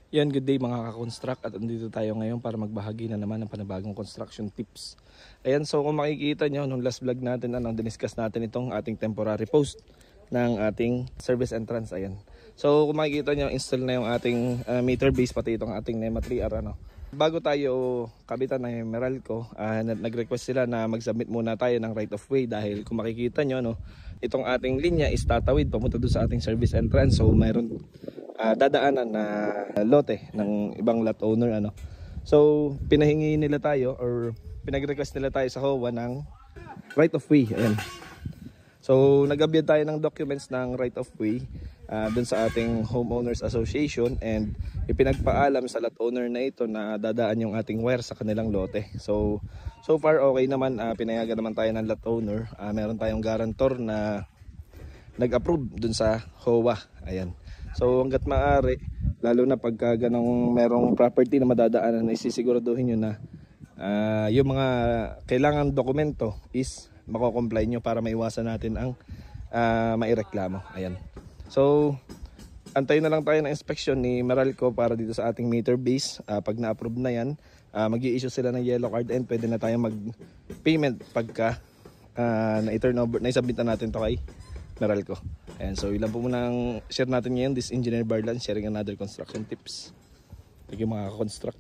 Yan, good day mga ka-construct, at andito tayo ngayon para magbahagi na naman ng panibagong construction tips. Ayan, so kung makikita nyo, nung last vlog natin, diniscuss natin itong ating temporary post ng ating service entrance. Ayan. So kung makikita nyo, install na yung ating meter base, pati itong ating NEMA 3R. Bago tayo kabitan ng Meralco, nag-request sila na mag-submit muna tayo ng right of way, dahil kung makikita nyo, itong ating linya is tatawid papunta doon sa ating service entrance. So mayroon dadaanan na lote ng ibang lot owner. So pinahingi nila tayo, or pinag-request nila tayo sa HOA ng right of way. Ayan. So nag-upload tayo ng documents ng right of way dun sa ating homeowners association, and ipinagpaalam sa lot owner na ito na dadaan yung ating wire sa kanilang lote. So far okay naman, pinayagan naman tayo ng lot owner. Meron tayong guarantor na nag-approve dun sa HOA. Ayan. So hanggat maaari, lalo na pagka ganong merong property na madadaanan, isisiguraduhin nyo na yung mga kailangan dokumento is mako-comply nyo para maiwasan natin ang maireklamo. Ayan. So antayin na lang tayo ng inspection ni Meralco para dito sa ating meter base. Pag na-approve na yan, mag-i-issue sila ng yellow card, and pwede na tayong mag-payment pagka na-turn over, na-submit na natin to kay Meralco. Ayan, so ilan po muna ang share natin ngayon. This Engineer Barlan sharing another construction tips. Thank you mga ka-construct.